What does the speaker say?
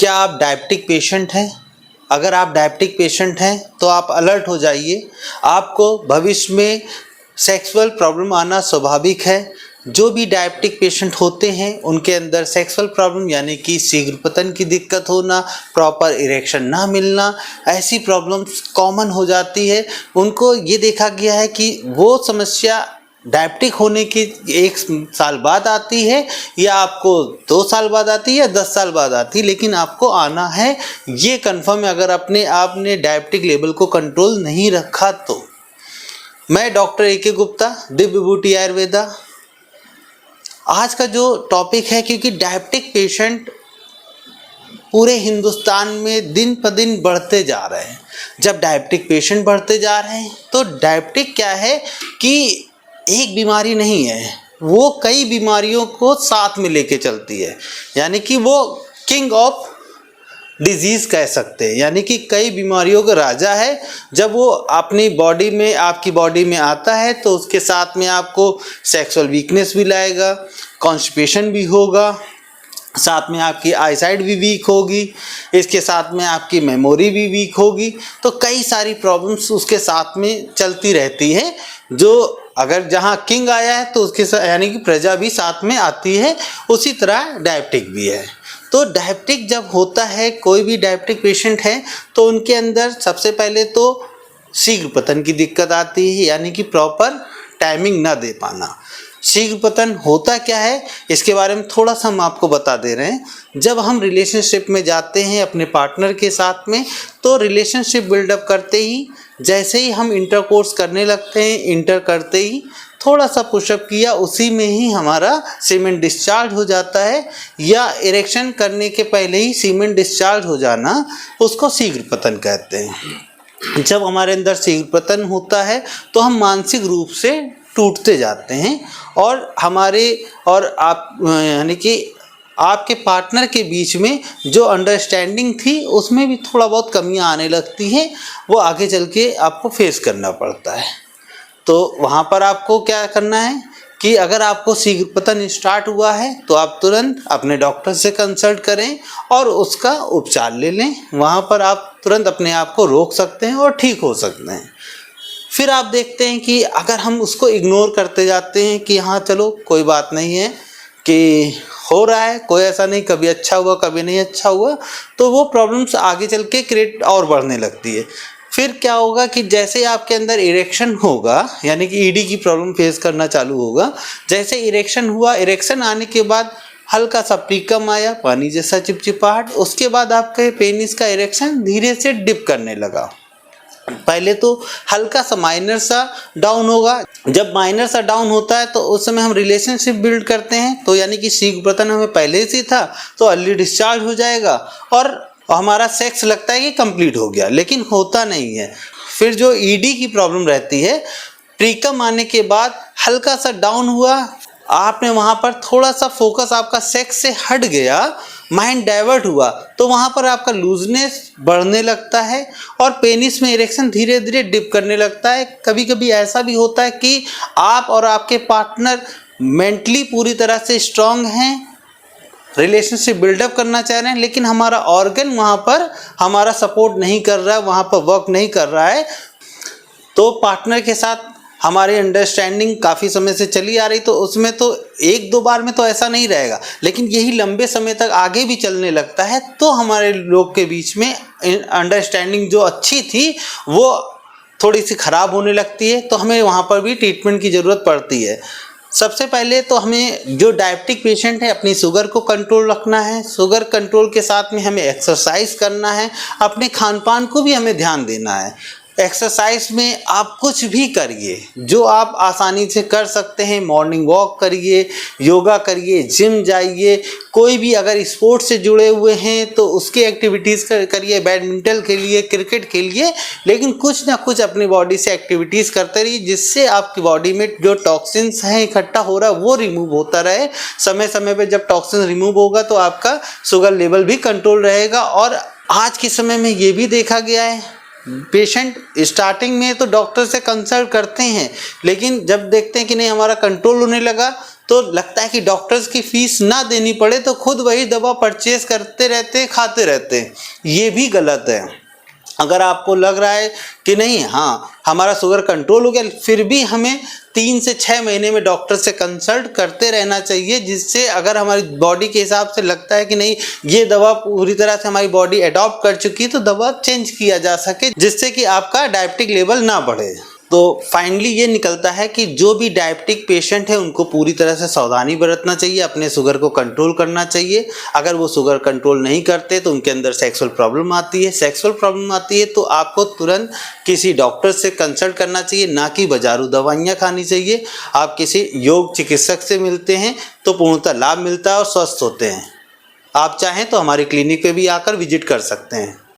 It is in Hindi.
क्या आप डायबिटिक पेशेंट हैं? अगर आप डायबिटिक पेशेंट हैं तो आप अलर्ट हो जाइए। आपको भविष्य में सेक्सुअल प्रॉब्लम आना स्वाभाविक है। जो भी डायबिटिक पेशेंट होते हैं उनके अंदर सेक्सुअल प्रॉब्लम यानी कि शीघ्र पतन की दिक्कत होना, प्रॉपर इरेक्शन ना मिलना, ऐसी प्रॉब्लम्स कॉमन हो जाती है। उनको ये देखा गया है कि वो समस्या डायबिटिक होने की 1 साल बाद आती है या आपको 2 साल बाद आती है या 10 साल बाद आती है, लेकिन आपको आना है, ये कन्फर्म है अगर आपने डायबिटिक लेवल को कंट्रोल नहीं रखा तो। मैं डॉक्टर ए.के. गुप्ता, दिव्य विभूति आयुर्वेदा। आज का जो टॉपिक है, क्योंकि डायबिटिक पेशेंट पूरे हिंदुस्तान में दिन पर दिन बढ़ते जा रहे हैं। जब डायबिटिक पेशेंट बढ़ते जा रहे हैं तो डायबिटिक क्या है कि एक बीमारी नहीं है, वो कई बीमारियों को साथ में लेके चलती है। यानी कि वो किंग ऑफ डिजीज़ कह सकते हैं, यानी कि कई बीमारियों का राजा है। जब वो अपनी बॉडी में, आपकी बॉडी में आता है तो उसके साथ में आपको सेक्सुअल वीकनेस भी लाएगा, कॉन्स्टिपेशन भी होगा, साथ में आपकी आईसाइट भी वीक होगी, इसके साथ में आपकी मेमोरी भी वीक होगी। तो कई सारी प्रॉब्लम्स उसके साथ में चलती रहती है। जो अगर जहाँ किंग आया है तो उसके साथ यानी कि प्रजा भी साथ में आती है, उसी तरह डायबिटिक भी है। तो डायबिटिक जब होता है, कोई भी डायबिटिक पेशेंट है, तो उनके अंदर सबसे पहले तो शीघ्र पतन की दिक्कत आती है, यानी कि प्रॉपर टाइमिंग ना दे पाना। शीघ्र पतन होता क्या है इसके बारे में थोड़ा सा हम आपको बता दे रहे हैं। जब हम रिलेशनशिप में जाते हैं अपने पार्टनर के साथ में, तो रिलेशनशिप बिल्डअप करते ही जैसे ही हम इंटरकोर्स करने लगते हैं, इंटर करते ही थोड़ा सा पुशअप किया, उसी में ही हमारा सीमेंट डिस्चार्ज हो जाता है, या इरेक्शन करने के पहले ही सीमेंट डिस्चार्ज हो जाना, उसको शीघ्र पतन कहते हैं। जब हमारे अंदर शीघ्र पतन होता है तो हम मानसिक रूप से टूटते जाते हैं, और हमारे और आप यानी कि आपके पार्टनर के बीच में जो अंडरस्टैंडिंग थी उसमें भी थोड़ा बहुत कमियां आने लगती हैं, वो आगे चल के आपको फेस करना पड़ता है। तो वहाँ पर आपको क्या करना है कि अगर आपको शीघ्र पतन स्टार्ट हुआ है तो आप तुरंत अपने डॉक्टर से कंसल्ट करें और उसका उपचार ले लें। वहाँ पर आप तुरंत अपने आप को रोक सकते हैं और ठीक हो सकते हैं। फिर आप देखते हैं कि अगर हम उसको इग्नोर करते जाते हैं कि हाँ चलो कोई बात नहीं है, कि हो रहा है, कोई ऐसा नहीं, कभी अच्छा हुआ कभी नहीं अच्छा हुआ, तो वो प्रॉब्लम्स आगे चल के क्रिएट और बढ़ने लगती है। फिर क्या होगा कि जैसे आपके अंदर इरेक्शन होगा, यानी कि ईडी की प्रॉब्लम फेस करना चालू होगा। जैसे इरेक्शन हुआ, इरेक्शन आने के बाद हल्का सा प्रीकम आया, पानी जैसा चिपचिपाहट, उसके बाद आपके पेनिस का इरेक्शन धीरे से डिप करने लगा। पहले तो हल्का सा माइनर सा डाउन होगा। जब माइनर सा डाउन होता है तो उस समय हम रिलेशनशिप बिल्ड करते हैं, तो यानी कि शीघ्र पतन हमें पहले से था तो अर्ली डिस्चार्ज हो जाएगा और हमारा सेक्स लगता है कि कंप्लीट हो गया, लेकिन होता नहीं है। फिर जो ईडी की प्रॉब्लम रहती है, प्रीकम आने के बाद हल्का सा डाउन हुआ, आपने वहाँ पर थोड़ा सा फोकस आपका सेक्स से हट गया, माइंड डाइवर्ट हुआ, तो वहाँ पर आपका लूजनेस बढ़ने लगता है और पेनिस में इरेक्शन धीरे धीरे डिप करने लगता है। कभी कभी ऐसा भी होता है कि आप और आपके पार्टनर मेंटली पूरी तरह से स्ट्रांग हैं, रिलेशनशिप बिल्डअप करना चाह रहे हैं, लेकिन हमारा ऑर्गन वहाँ पर हमारा सपोर्ट नहीं कर रहा है, वहाँ पर वर्क नहीं कर रहा है। तो पार्टनर के साथ हमारी अंडरस्टैंडिंग काफ़ी समय से चली आ रही, तो उसमें तो 1-2 बार में तो ऐसा नहीं रहेगा, लेकिन यही लंबे समय तक आगे भी चलने लगता है, तो हमारे लोग के बीच में अंडरस्टैंडिंग जो अच्छी थी वो थोड़ी सी ख़राब होने लगती है। तो हमें वहाँ पर भी ट्रीटमेंट की ज़रूरत पड़ती है। सबसे पहले तो हमें, जो डायबिटिक पेशेंट है, अपनी शुगर को कंट्रोल रखना है। शुगर कंट्रोल के साथ में हमें एक्सरसाइज करना है, अपने खान पान को भी हमें ध्यान देना है। एक्सरसाइज में आप कुछ भी करिए जो आप आसानी से कर सकते हैं, मॉर्निंग वॉक करिए, योगा करिए, जिम जाइए, कोई भी अगर स्पोर्ट्स से जुड़े हुए हैं तो उसकी एक्टिविटीज़ करिए, बैडमिंटन खेलिए, क्रिकेट खेलिए, लेकिन कुछ ना कुछ अपनी बॉडी से एक्टिविटीज़ करते रहिए, जिससे आपकी बॉडी में जो टॉक्सिन्स हैं इकट्ठा हो रहा है वो रिमूव होता रहे। समय समय पर जब टॉक्सिन रिमूव होगा तो आपका शुगर लेवल भी कंट्रोल रहेगा। और आज के समय में ये भी देखा गया है, पेशेंट स्टार्टिंग में तो डॉक्टर से कंसल्ट करते हैं, लेकिन जब देखते हैं कि नहीं हमारा कंट्रोल होने लगा, तो लगता है कि डॉक्टर्स की फीस ना देनी पड़े तो खुद वही दवा परचेज करते रहते, खाते रहते। ये भी गलत है। अगर आपको लग रहा है कि नहीं, हाँ हमारा शुगर कंट्रोल हो गया, फिर भी हमें 3 से 6 महीने में डॉक्टर से कंसल्ट करते रहना चाहिए, जिससे अगर हमारी बॉडी के हिसाब से लगता है कि नहीं ये दवा पूरी तरह से हमारी बॉडी अडॉप्ट कर चुकी है तो दवा चेंज किया जा सके, जिससे कि आपका डायबिटिक लेवल ना बढ़े। तो फाइनली ये निकलता है कि जो भी डायबिटिक पेशेंट है उनको पूरी तरह से सावधानी बरतना चाहिए, अपने शुगर को कंट्रोल करना चाहिए। अगर वो शुगर कंट्रोल नहीं करते तो उनके अंदर सेक्सुअल प्रॉब्लम आती है। सेक्सुअल प्रॉब्लम आती है तो आपको तुरंत किसी डॉक्टर से कंसल्ट करना चाहिए, ना कि बाजारू दवाइयाँ खानी चाहिए। आप किसी योग चिकित्सक से मिलते हैं तो पूर्णतः लाभ मिलता है और स्वस्थ होते हैं। आप चाहें तो हमारे क्लिनिक पे भी आकर विजिट कर सकते हैं।